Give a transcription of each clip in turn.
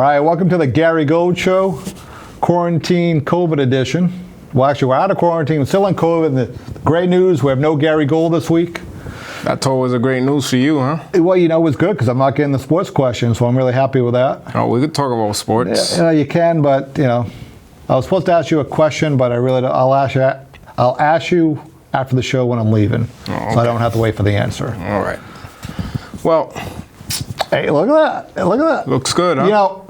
All right, welcome to the Gary Gold Show, Quarantine COVID edition. Well, actually, we're out of quarantine, still in COVID. The great news, we have no Gary Gold this week. That's always a great news for you, huh? Well, you know, it's good because I'm not getting the sports questions, so I'm really happy with that. Oh, we could talk about sports. Yeah, you can, but, you know, I was supposed to ask you a question, but I'll ask you after the show when I'm leaving, so I don't have to wait for the answer. All right. Well, hey, look at that. Look at that. Looks good, huh? You know,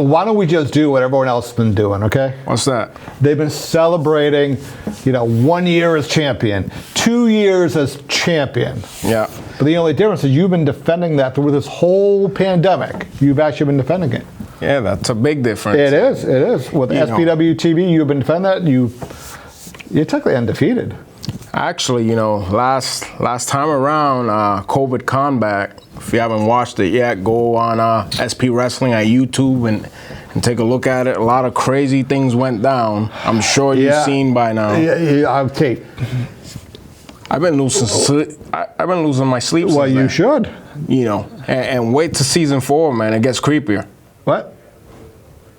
why don't we just do what everyone else has been doing, okay? What's that? They've been celebrating, 1 year as champion, 2 years as champion. Yeah. But the only difference is you've been defending that through this whole pandemic. You've actually been defending it. Yeah, that's a big difference. It is. With SPW TV, you've been defending that. You're technically undefeated. Actually, last time around, COVID Combat, if you haven't watched it yet, go on SP Wrestling on YouTube and take a look at it. A lot of crazy things went down. I'm sure you've seen by now. Yeah, Kate. I've been losing my sleep. Well, you should. And wait to season 4, man. It gets creepier. What?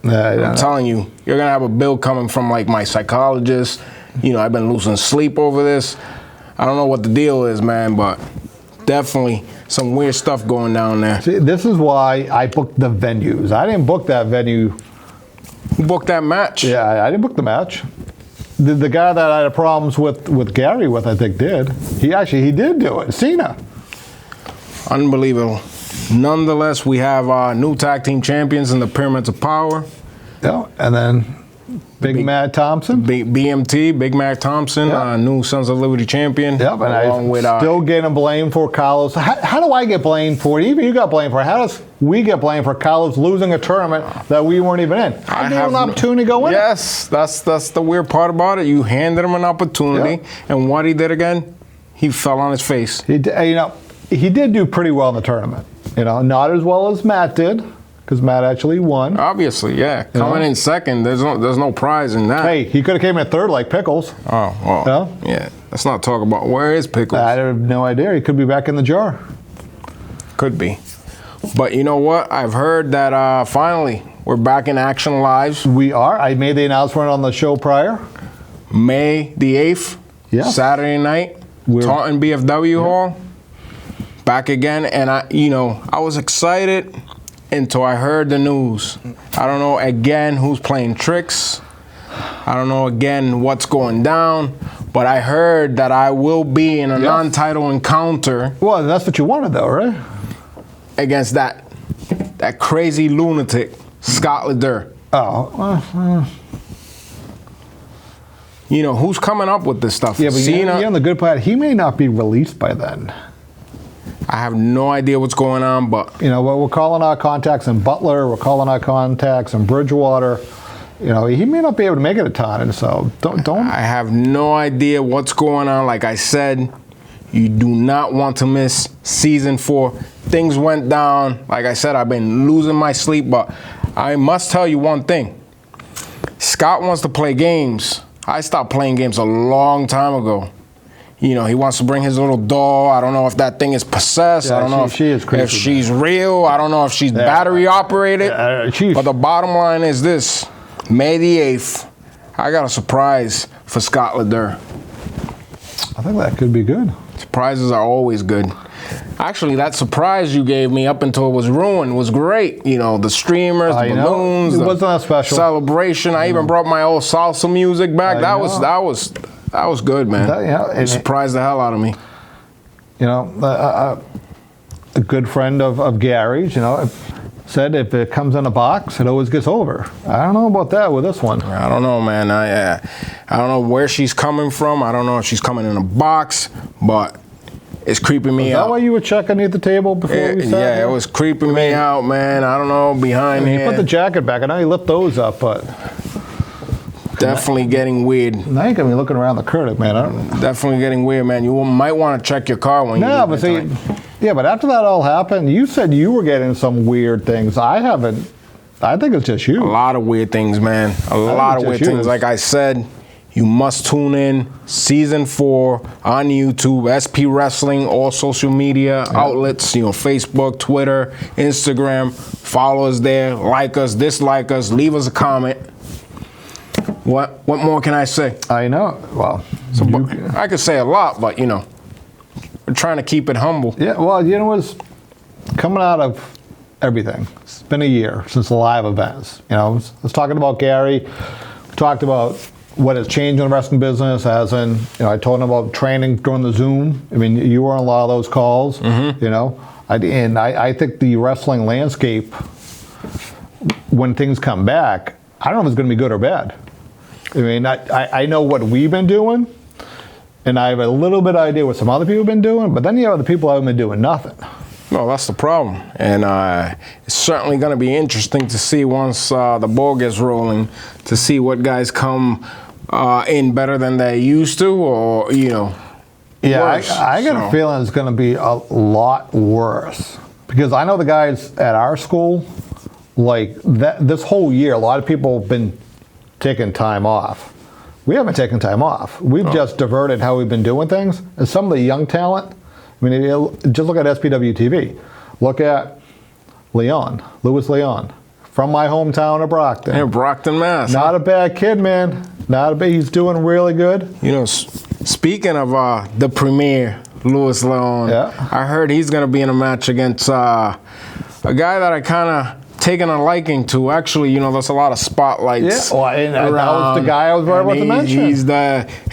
I'm telling you, you're gonna have a bill coming from like my psychologist. I've been losing sleep over this. I don't know what the deal is, man, but definitely some weird stuff going down there. See, this is why I booked the venues. I didn't book that venue. Who booked that match? Yeah, I didn't book the match. The guy that I had problems with Gary with, I think, did. He did do it. Cena. Unbelievable. Nonetheless, we have new tag team champions in the Pyramids of Power. Yeah, and then Big Matt Thompson. BMT, Big Mac Thompson, new Sons of Liberty champion. Yep, and I'm still getting blamed for Carlos. How do I get blamed for it? Even you got blamed for it. How does we get blamed for Carlos losing a tournament that we weren't even in? I gave him an opportunity to go in. Yes, that's the weird part about it. You handed him an opportunity, and what he did again, he fell on his face. He did do pretty well in the tournament. Not as well as Matt did, because Matt actually won. Obviously, yeah. Coming in second, there's no prize in that. Hey, he could have came in third like Pickles. Oh, well, yeah. Let's not talk about where is Pickles. I have no idea. He could be back in the jar. Could be. But you know what? I've heard that finally we're back in action live. We are. I made the announcement on the show prior. May the 8th, Saturday night, Taunton BFW Hall. Back again, and I was excited until I heard the news. I don't know again who's playing tricks. I don't know again what's going down, but I heard that I will be in a non-title encounter. Well, that's what you wanted, though, right? Against that crazy lunatic, Scott Ledur. Oh. Who's coming up with this stuff? Yeah, but Cena, on the good part, he may not be released by then. I have no idea what's going on, but we're calling our contacts in Butler. We're calling our contacts in Bridgewater. He may not be able to make it to Taunton, so don't. I have no idea what's going on. Like I said, you do not want to miss season 4. Things went down. Like I said, I've been losing my sleep, but I must tell you one thing. Scott wants to play games. I stopped playing games a long time ago. He wants to bring his little doll. I don't know if that thing is possessed. I don't know if she's real. I don't know if she's battery operated. But the bottom line is this. May the 8th, I got a surprise for Scott Ledur. I think that could be good. Surprises are always good. Actually, that surprise you gave me up until it was ruined was great. The streamers, the balloons, it wasn't that special. Celebration. I even brought my old salsa music back. That was good, man. It surprised the hell out of me. A good friend of Gary's, said if it comes in a box, it always gets over. I don't know about that with this one. I don't know, man. I don't know where she's coming from. I don't know if she's coming in a box, but it's creeping me out. Is that why you were checking at the table before we sat here? It was creeping me out, man. I don't know, behind here. You put the jacket back. I know you lift those up, but... Definitely getting weird. Now you're going to be looking around the curtain, man. Definitely getting weird, man. You might want to check your car when you but see, but after that all happened, you said you were getting some weird things. I haven't. I think it's just you. A lot of weird things, man. A lot of weird things. Like I said, you must tune in. Season 4 on YouTube, SP Wrestling, all social media outlets, Facebook, Twitter, Instagram. Follow us there, like us, dislike us, leave us a comment. What more can I say? I know. Well, I could say a lot, but we're trying to keep it humble. Yeah, well, what's coming out of everything. It's been a year since the live events. I was talking about Gary. We talked about what has changed in the wrestling business, as in, I told him about training during the Zoom. I mean, you were on a lot of those calls, I think the wrestling landscape, when things come back, I don't know if it's going to be good or bad. I mean, I know what we've been doing, and I have a little bit of idea what some other people have been doing, but then you have other people who haven't been doing nothing. No, that's the problem. And it's certainly going to be interesting to see once the ball gets rolling, to see what guys come in better than they used to, or, Yeah, worse. I got a feeling it's going to be a lot worse. Because I know the guys at our school, this whole year, a lot of people have been taking time off. We haven't taken time off. We've just diverted how we've been doing things. And some of the young talent, I mean, just look at SPW TV. Look at Louis Leon, from my hometown of Brockton. Yeah, Brockton, Mass. Not a bad kid, man. He's doing really good. Speaking of the premier, Louis Leon, I heard he's going to be in a match against a guy that I kind of taken a liking to. Actually, there's a lot of spotlights. Yeah, and that was the guy I was about to mention. He's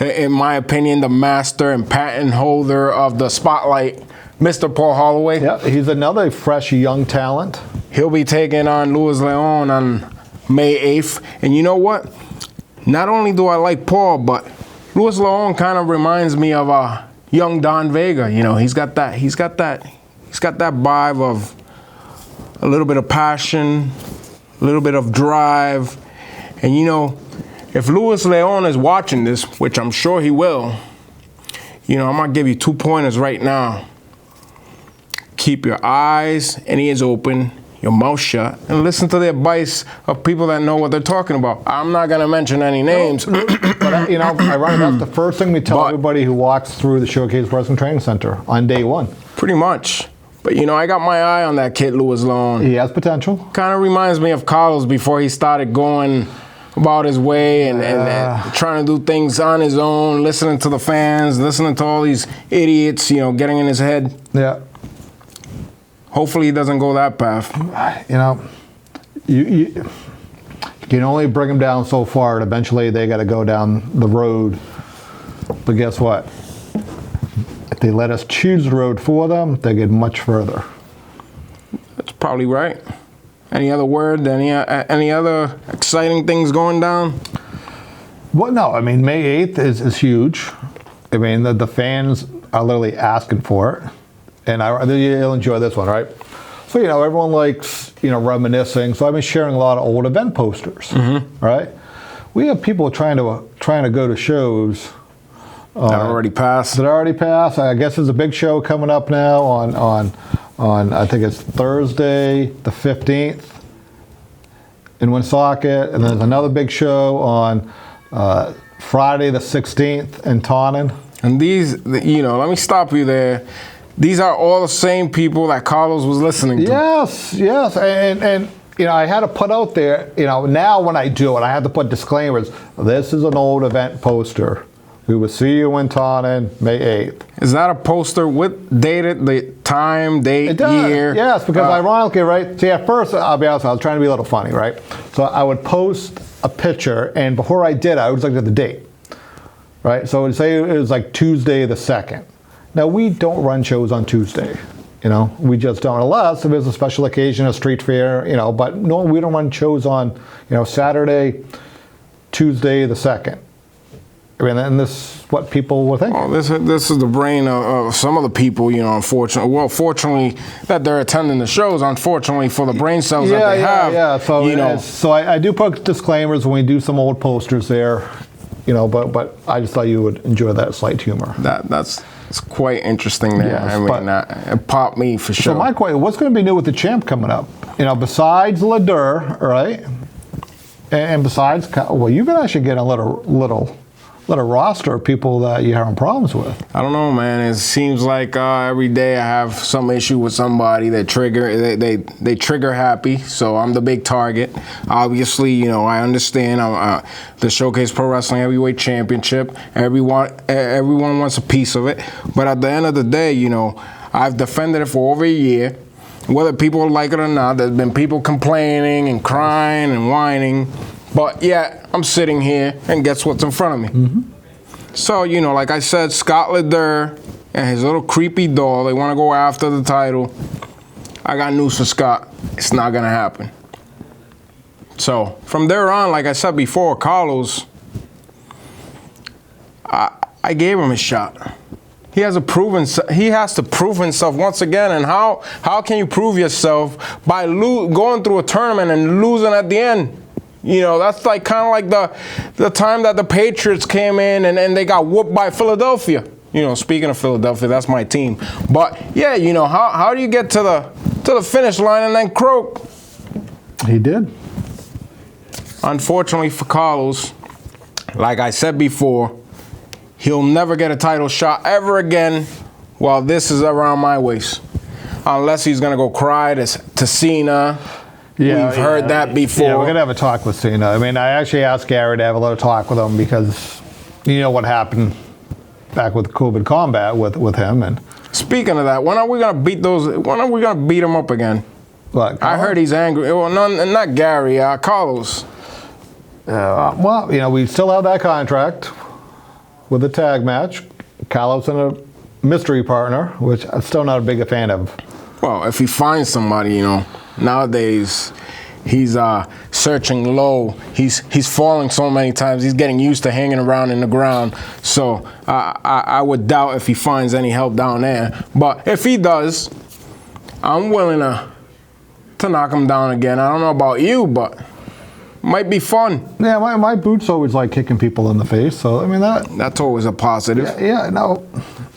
in my opinion, the master and patent holder of the spotlight, Mr. Paul Holloway. Yeah, he's another fresh young talent. He'll be taking on Louis Leon on May 8th. And you know what? Not only do I like Paul, but Louis Leon kind of reminds me of a young Don Vega. He's got that vibe of a little bit of passion, a little bit of drive. And if Louis Leon is watching this, which I'm sure he will, I'm going to give you 2 pointers right now. Keep your eyes and ears open, your mouth shut, and listen to the advice of people that know what they're talking about. I'm not going to mention any names. But, ironically, that's the first thing we tell everybody who walks through the Showcase Wrestling Training Center on day one. Pretty much. But, I got my eye on that kid, Louis Leon. He has potential. Kind of reminds me of Carlos before he started going about his way and trying to do things on his own, listening to the fans, listening to all these idiots, getting in his head. Yeah. Hopefully he doesn't go that path. You can only bring them down so far, and eventually they got to go down the road. But guess what? If they let us choose the road for them, they get much further. That's probably right. Any other word? Any other exciting things going down? Well, no. I mean, May 8th is huge. I mean, the fans are literally asking for it. And you'll enjoy this one, right? So, everyone likes, reminiscing. So I've been sharing a lot of old event posters, right? We have people trying to go to shows that already passed. I guess there's a big show coming up now on I think it's Thursday the 15th in Woonsocket, and there's another big show on Friday the 16th in Taunton. And these, let me stop you there. These are all the same people that Carlos was listening to. Yes. And I had to put out there, now when I do it, I have to put disclaimers. This is an old event poster. We will see you in Taunton, May 8th. Is that a poster with the time, date, year? Yes, because ironically, right? See, at first, I'll be honest, I was trying to be a little funny, right? So I would post a picture, and before I did, I would look at the date, right? So it would say it was like Tuesday the 2nd. Now, we don't run shows on Tuesday, we just don't, unless if there's a special occasion, a street fair, but no, we don't run shows on, Saturday, Tuesday the 2nd. I mean, and this is what people were thinking. Oh, this is the brain of some of the people, unfortunately. Well, fortunately that they're attending the shows, unfortunately for the brain cells that they have. Yeah, so I do put disclaimers when we do some old posters there, but I just thought you would enjoy that slight humor. That's quite interesting there. Yes, it popped me for sure. So my question, what's going to be new with the champ coming up? Besides LeDur, right? And besides, well, you can actually get a little lot of roster of people that you're having problems with. I don't know, man. It seems like every day I have some issue with somebody that they trigger happy. So I'm the big target. Obviously, you know, I understand. The Showcase Pro Wrestling Heavyweight Championship. Everyone wants a piece of it. But at the end of the day, you know, I've defended it for over a year. Whether people like it or not, there's been people complaining and crying and whining. But yeah, I'm sitting here, and guess what's in front of me? Mm-hmm. So, you know, like I said, Scott Leder and his little creepy doll, they want to go after the title. I got news for Scott. It's not going to happen. So, from there on, like I said before, Carlos, I gave him a shot. He has to prove himself once again. And how can you prove yourself by going through a tournament and losing at the end? You know, that's like kind of like the time that the Patriots came in and they got whooped by Philadelphia. You know, speaking of Philadelphia, that's my team. But yeah, you know, how do you get to the finish line and then croak? He did. Unfortunately for Carlos, like I said before, he'll never get a title shot ever again while this is around my waist. Unless he's going to go cry to Cena. Yeah, we've heard that before. Yeah, we're going to have a talk with Cena. I mean, I actually asked Gary to have a little talk with him because you know what happened back with COVID Combat with him. And speaking of that, when are we going to beat him up again? What, I heard he's angry. Well, not Gary, Carlos. Well, you know, we still have that contract with the tag match. Carlos and a mystery partner, which I'm still not a big fan of. Well, if he finds somebody, you know, nowadays he's searching low. He's falling so many times. He's getting used to hanging around in the ground. So I would doubt if he finds any help down there. But if he does, I'm willing to knock him down again. I don't know about you, but might be fun. Yeah, my boots always like kicking people in the face. So I mean that's always a positive. Yeah, no,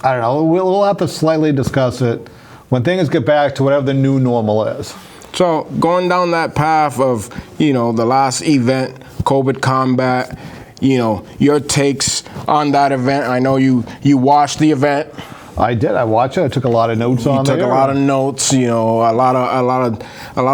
I don't know. We'll have to slightly discuss it when things get back to whatever the new normal is. So going down that path of, you know, the last event, COVID Combat, you know, your takes on that event. I know you watched the event. I did. I watched it. I took a lot of notes on there. You took a lot of notes. You know, a lot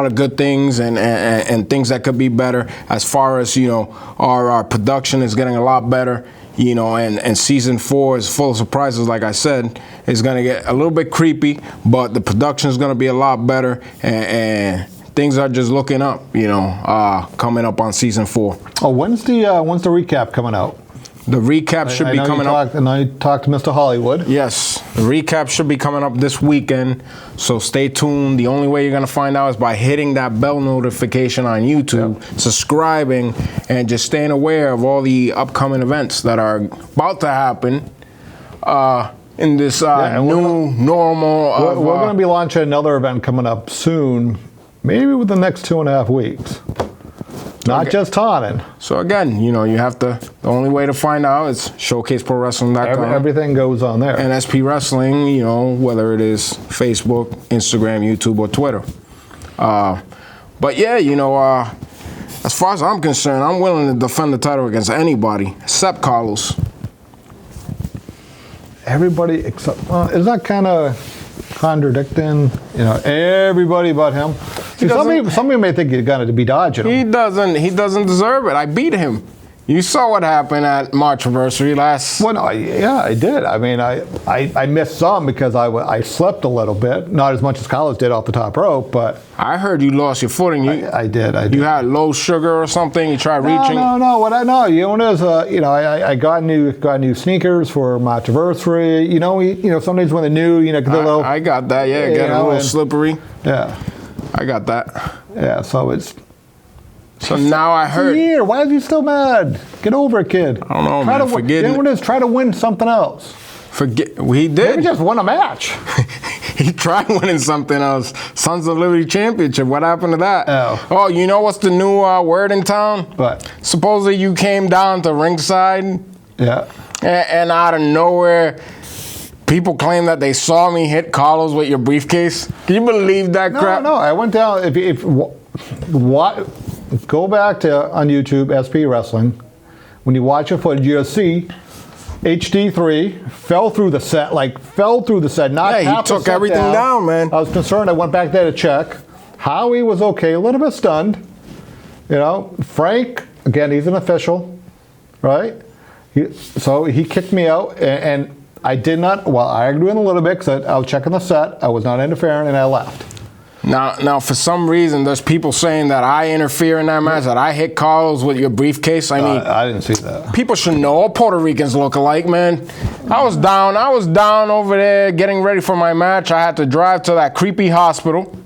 of good things and things that could be better. As far as, you know, our production is getting a lot better. You know, and season 4 is full of surprises. Like I said, it's going to get a little bit creepy, but the production is going to be a lot better, and things are just looking up. You know, coming up on season 4. Oh, when's the recap coming out? The recap should be coming up. And I talked to Mr. Hollywood. Yes, the recap should be coming up this weekend, so stay tuned. The only way you're going to find out is by hitting that bell notification on YouTube, subscribing, and just staying aware of all the upcoming events that are about to happen in this new normal. We're going to be launching another event coming up soon, maybe within the next 2.5 weeks. Not just Taunton. So again, you know, the only way to find out is showcaseprowrestling.com. Everything goes on there. And SP Wrestling, you know, whether it is Facebook, Instagram, YouTube, or Twitter. But yeah, you know, as far as I'm concerned, I'm willing to defend the title against anybody except Carlos. Everybody except, is that kind of contradicting? You know, everybody but him. See, some people may think you're going to be dodging him. He doesn't deserve it. I beat him. You saw what happened at March Anniversary last. Well, no, yeah, I did. I mean, I missed some because I slept a little bit, not as much as Carlos did off the top rope, but I heard you lost your footing. I did. You had low sugar or something. You tried reaching. No. What I know, you know, it is, you know, I got new sneakers for March Anniversary. You know, sometimes when they're new, you know, I got that. Yeah, get a little slippery. Yeah, I got that. Yeah, so it's. So now I heard. Here, why is he still mad? Get over it, kid. I don't know, man. Forget it. Try to win something else. He did. Maybe just won a match. He tried winning something else. Sons of Liberty Championship. What happened to that? Oh, you know what's the new word in town? What? Supposedly you came down to ringside. Yeah. And out of nowhere, people claim that they saw me hit Carlos with your briefcase. Can you believe that crap? No. I went down. Go back to on YouTube, SP Wrestling. when you watch the footage, you'll see HD3 fell through the set, not Yeah, he half a took set everything down, man. I was concerned. I went back there to check. Howie was okay, a little bit stunned. You know, Frank, again, he's an official, right? So he kicked me out, and I did not, well, I argued in a little bit because I was checking the set. I was not interfering, and I left. Now, for some reason, there's people saying that I interfere in that match, that I hit Carlos with your briefcase. I mean, I didn't see that. people should know all Puerto Ricans look alike, man. I was down over there getting ready for my match. I had to drive to that creepy hospital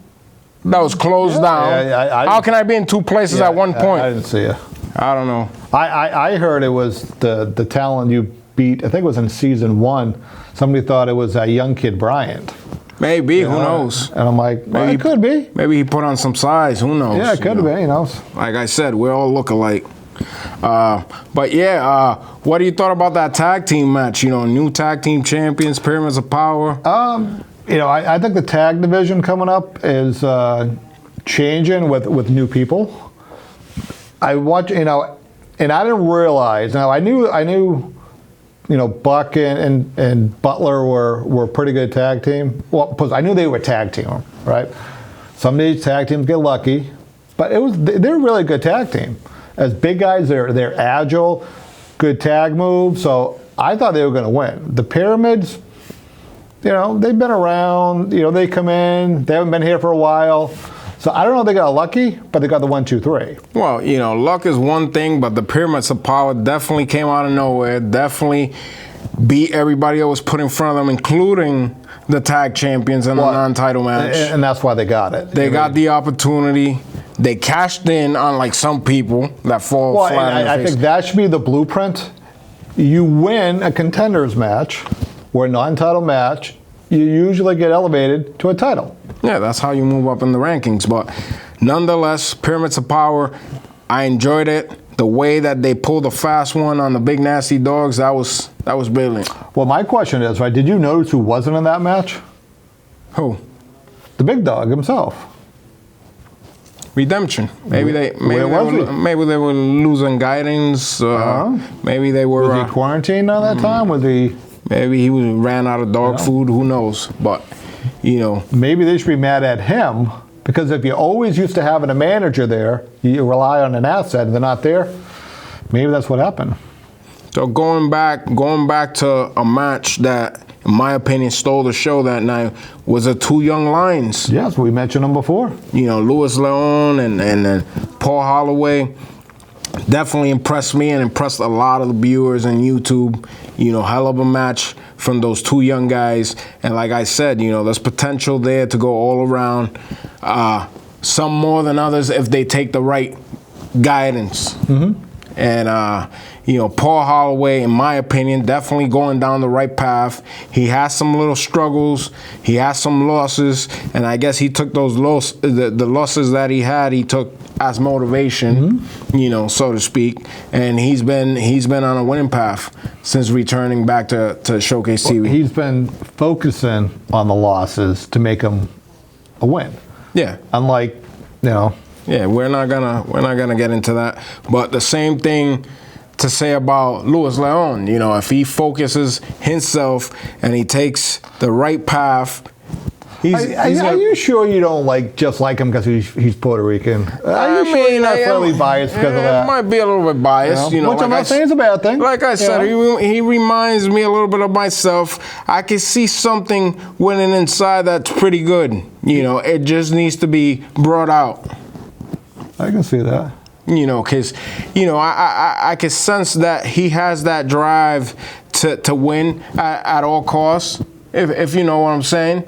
that was closed down. How can I be in two places at one point? I didn't see it. I don't know. I heard it was the talent you beat. I think it was in season 1. Somebody thought it was a young kid Bryant. Maybe, who knows? And I'm like, well, it could be. Maybe he put on some size, who knows? Yeah, it could be, you know. Like I said, we all look alike. But yeah, what do you thought about that tag team match? You know, new tag team champions, Pyramids of Power. You know, I think the tag division coming up is changing with new people. I watch, you know, and I didn't realize. Now I knew. You know, Buck and Butler were a pretty good tag team. Well, because I knew they were tag team, right? Some of these tag teams get lucky, but they're a really good tag team. As big guys, they're agile, good tag moves. So I thought they were going to win. The Pyramids, you know, they've been around. You know, they come in. They haven't been here for a while. So I don't know if they got lucky, but they got the 1, 2, 3. Well, you know, luck is one thing, but the Pyramids of Power definitely came out of nowhere, definitely beat everybody that was put in front of them, including the tag champions in the non-title match. And that's why they got it. They got the opportunity. They cashed in, unlike some people that fall flat on their face. I think that should be the blueprint. You win a contenders match or a non-title match, you usually get elevated to a title. Yeah, that's how you move up in the rankings. But nonetheless, Pyramids of Power, I enjoyed it. The way that they pulled a fast one on the Big Nasty Dogs, that was brilliant. Well, my question is, right, did you notice who wasn't in that match? Who? The Big Dog himself. Redemption. Maybe they were losing guidance. Maybe they were. Was he quarantined at that time? Was he? Maybe he ran out of dog food. Who knows? But you know, maybe they should be mad at him because if you're always used to having a manager there, you rely on an asset, and they're not there. Maybe that's what happened. So going back to a match that, in my opinion, stole the show that night was the two young lions. Yes, we mentioned them before. You know, Louis Leon and Paul Holloway definitely impressed me and impressed a lot of the viewers on YouTube. You know, hell of a match from those two young guys. And like I said, you know, there's potential there to go all around. Some more than others if they take the right guidance. Mm-hmm. And, you know, Paul Holloway, in my opinion, definitely going down the right path. He has some little struggles. He has some losses. And I guess he took those the losses that he had, he took as motivation, you know, so to speak. And he's been on a winning path since returning back to Showcase TV. Well, he's been focusing on the losses to make him a win. Yeah. Unlike, you know. Yeah, we're not gonna get into that. But the same thing to say about Louis Leon. You know, if he focuses himself and he takes the right path, are you sure you don't just like him because he's Puerto Rican? Are you sure you're not fairly biased because of that? I might be a little bit biased, you know. Which I'm not saying is a bad thing. Like I said, he reminds me a little bit of myself. I can see something winning inside that's pretty good. You know, it just needs to be brought out. I can see that. You know, because, you know, I can sense that he has that drive to win at all costs, if you know what I'm saying.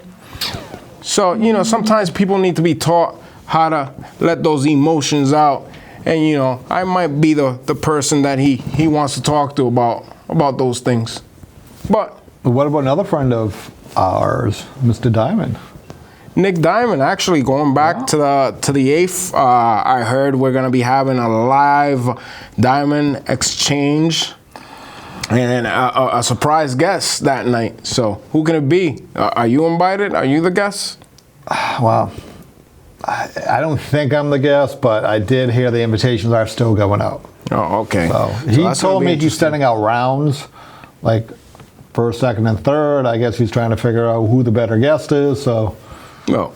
So, you know, sometimes people need to be taught how to let those emotions out. And, you know, I might be the person that he wants to talk to about those things. But what about another friend of ours, Mr. Diamond? Nick Diamond, actually going back to the 8th, I heard we're going to be having a live Diamond exchange and a surprise guest that night. So who can it be? Are you invited? Are you the guest? Wow. I don't think I'm the guest, but I did hear the invitations are still going out. Oh, okay. So he that's told gonna be me he's interesting. sending out rounds, like first, second, and third. I guess he's trying to figure out who the better guest is. So Well,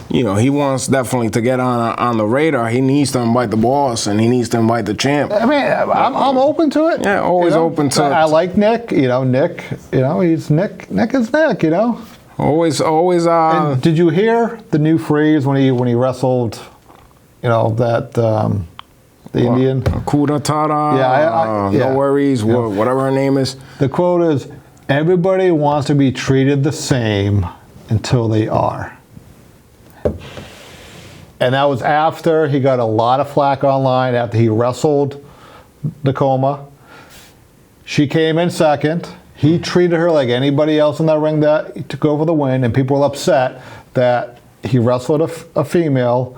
he wants definitely to get on the radar. He needs to invite the boss, and he needs to invite the champ. I mean, I'm open to it. Yeah, always open to it. I like Nick. Nick. He's Nick. Nick is Nick. Always. And did you hear the new phrase when he wrestled? That the Indian. Kuda Tada. Yeah, No worries. Whatever her name is. The quote is, "Everybody wants to be treated the same until they are." And that was after he got a lot of flack online after he wrestled Nakoma. She came in second. He treated her like anybody else in that ring that took over the win, and people were upset that he wrestled a female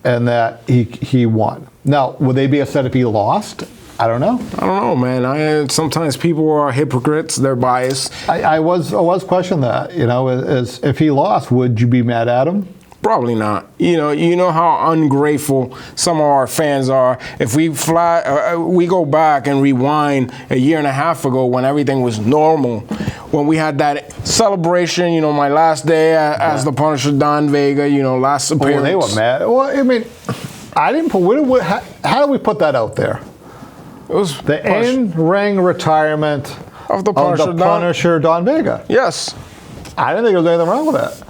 and that he won. Now, would they be upset if he lost? I don't know. I don't know, man. Sometimes people are hypocrites. They're biased. I was questioning that. As if he lost, would you be mad at him? Probably not. You know how ungrateful some of our fans are. If we we go back and rewind a year and a half ago when everything was normal, when we had that celebration. My last day as the Punisher, Don Vega. Last appearance. Well, they were mad. Well, I mean, I didn't put. How do we put that out there? It was The in-ring retirement of the Punisher, Don Vega. Yes. I didn't think there was anything wrong with that.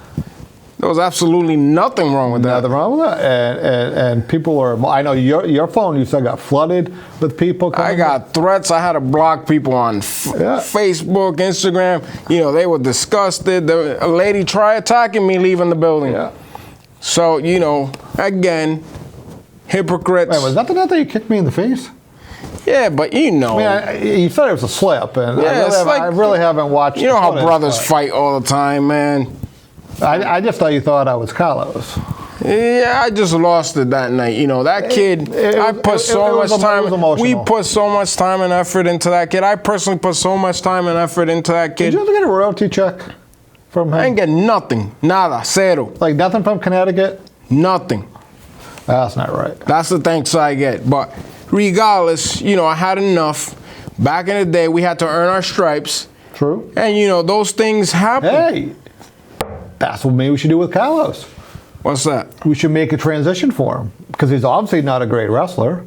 There was absolutely nothing wrong with that. Nothing wrong with that. And people are. I know your phone. You said got flooded with people. I got threats. I had to block people on Facebook, Instagram. They were disgusted. A lady tried attacking me leaving the building. Yeah. So again, hypocrites. Wait, was that the night that you kicked me in the face? Yeah, but I mean, you said it was a slip, and I really haven't watched. How brothers fight all the time, man. I just thought you thought I was Carlos. Yeah, I just lost it that night. That kid, I put so much time. We put so much time and effort into that kid. I personally put so much time and effort into that kid. Did you ever get a royalty check from him? I didn't get nothing. Nada. Cero. Like nothing from Connecticut? Nothing. That's not right. That's the thanks I get. But regardless, I had enough. Back in the day, we had to earn our stripes. True. And, those things happen. Hey, that's what maybe we should do with Carlos. What's that? We should make a transition for him because he's obviously not a great wrestler.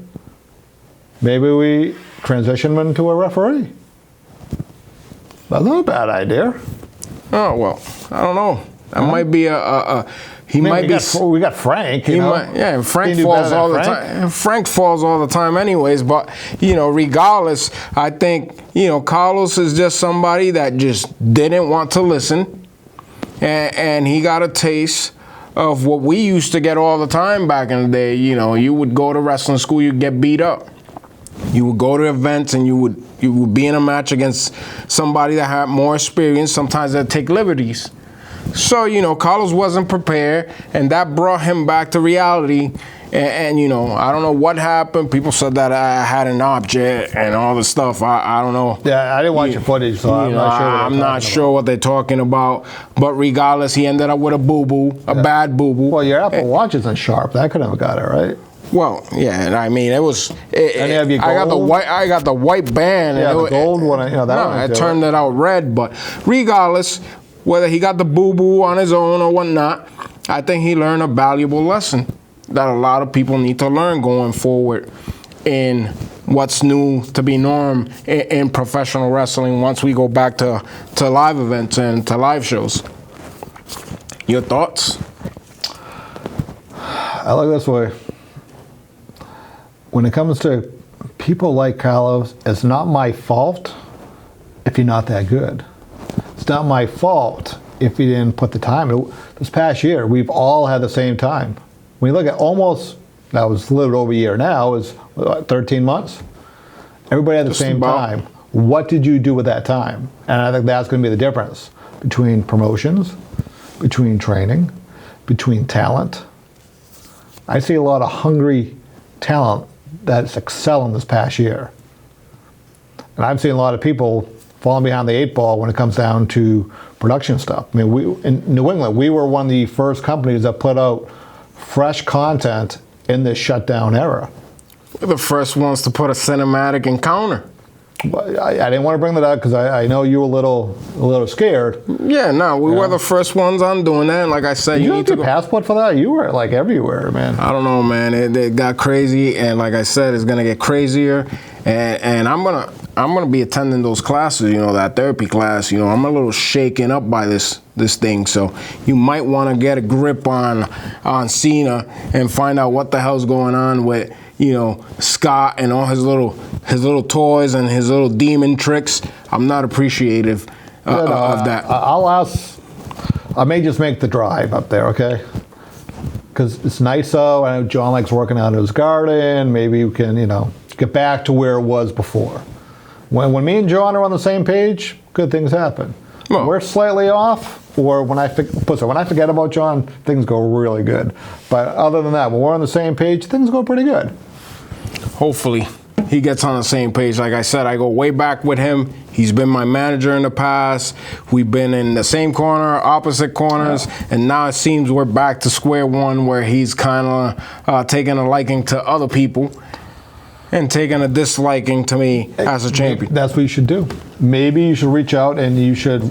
Maybe we transition him into a referee. That's not a bad idea. Oh, well, I don't know. That might be he might be. We got Frank. And Frank falls all the time. Frank falls all the time, anyways. But regardless, I think Carlos is just somebody that just didn't want to listen. And he got a taste of what we used to get all the time back in the day. You would go to wrestling school, you'd get beat up. You would go to events and you would be in a match against somebody that had more experience. Sometimes they'd take liberties. So, Carlos wasn't prepared, and that brought him back to reality. And I don't know what happened. People said that I had an object and all this stuff. I don't know. Yeah, I didn't watch your footage, so I'm not sure. I'm not sure what they're talking about. But regardless, he ended up with a boo-boo, bad boo-boo. Well, your Apple Watch isn't sharp. That could have got it, right? Well, yeah, and I mean, it was. I got the white band. Yeah, and the gold one. I turned it out red. But regardless, whether he got the boo-boo on his own or whatnot, I think he learned a valuable lesson that a lot of people need to learn going forward in what's new to be norm in professional wrestling once we go back to live events and to live shows. Your thoughts? I look this way. When it comes to people like Carlos, it's not my fault if you're not that good. It's not my fault if you didn't put the time. This past year, we've all had the same time. When you look at that was a little over a year now, is 13 months? Everybody had the same time. What did you do with that time? And I think that's going to be the difference between promotions, between training, between talent. I see a lot of hungry talent that's excelling this past year. And I've seen a lot of people falling behind the 8 ball when it comes down to production stuff. I mean, in New England, we were one of the first companies that put out fresh content in this shutdown era. We're the first ones to put a cinematic encounter. But I didn't want to bring that up because I know you were a little scared. Yeah, no, we were the first ones on doing that. And like I said, Did you need have to your go. passport for that? You were like everywhere, man. I don't know, man. It got crazy, and like I said, it's gonna get crazier. And I'm gonna be attending those classes. You know, that therapy class. You know, I'm a little shaken up by this thing. So you might want to get a grip on Cena and find out what the hell's going on with, you know, Scott and all his little toys and his little demon tricks. I'm not appreciative of that. I'll ask. I may just make the drive up there, okay? Because it's nice though. I know John likes working out in his garden. Maybe we can, you know, get back to where it was before. When me and John are on the same page, good things happen. Well, We're slightly off, or when I forget about John, things go really good. But other than that, when we're on the same page, things go pretty good. Hopefully he gets on the same page. Like I said, I go way back with him. He's been my manager in the past. We've been in the same corner, opposite corners, and now it seems we're back to square one where he's kind of taking a liking to other people and taking a disliking to me as a champion. That's what you should do. Maybe you should reach out and you should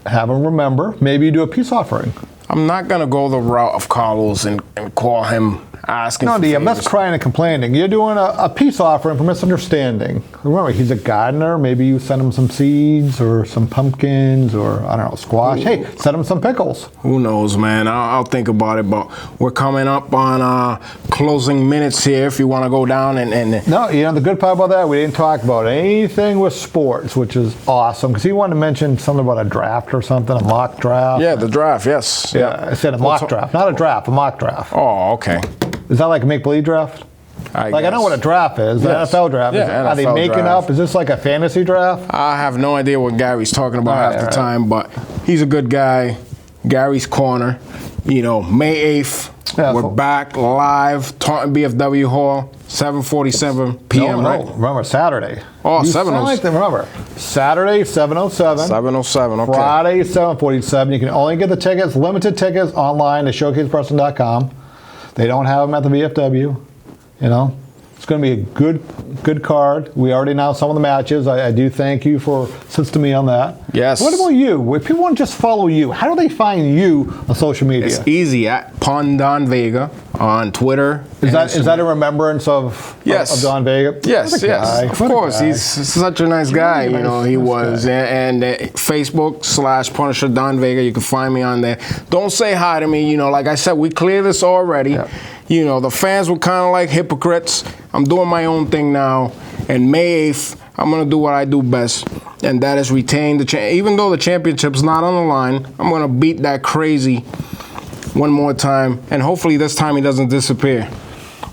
have him remember. Maybe you do a peace offering. I'm not going to go the route of Carlos and call him asking No, for DM, that's favors. crying and complaining. You're doing a peace offering for misunderstanding. Remember, he's a gardener. Maybe you send him some seeds or some pumpkins or, I don't know, squash. Hey, send him some pickles. Who knows, man? I'll think about it, but we're coming up on closing minutes here if you want to go down and No, you know, the good part about that, we didn't talk about anything with sports, which is awesome. Because he wanted to mention something about a draft or something, a mock draft. yeah, the draft, yes. Yeah, I said a mock draft. Not a draft, a mock draft. Oh, okay. Is that like a make-believe draft? I know guess. what a draft is. Yes. The NFL draft. Yeah, Are they NFL making draft. up? Is this like a fantasy draft? I have no idea what Gary's talking about All half right, the time, but he's a good guy. Gary's Corner. You know, May 8th, Yeah, we're so- back live, Taunton BFW Hall, 7:47 p.m., No, right? remember, Saturday. Oh, You 7:07. sound like them, remember. Saturday, 7:07. 7:07, okay. Friday, 7:47. You can only get the tickets, limited tickets, online at showcasepreston.com. They don't have them at the VFW. You know, it's going to be a good card. We already announced some of the matches. I do thank you for assisting me on that. Yes. What about you? If people want to just follow you, how do they find you on social media? It's easy at Pondon Vega on Twitter. Is and that a remembrance of Don Vega? Yes, What a yes. guy. Of What a course, guy. he's such a nice guy. Really You know, nice- he nice was. guy. And Facebook/Punisher Don Vega. You can find me on there. Don't say hi to me. You know, like I said, we cleared this already. Yeah. You know, the fans were kind of like hypocrites. I'm doing my own thing now. And May 8th, I'm going to do what I do best. And that is retain the even though the championship's not on the line, I'm going to beat that crazy one more time. And hopefully this time he doesn't disappear.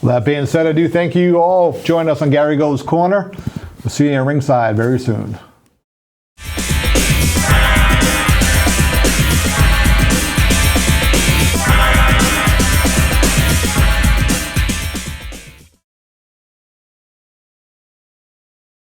That being said, I do thank you all for joining us on Gary Goes Corner. We'll see you in ringside very soon.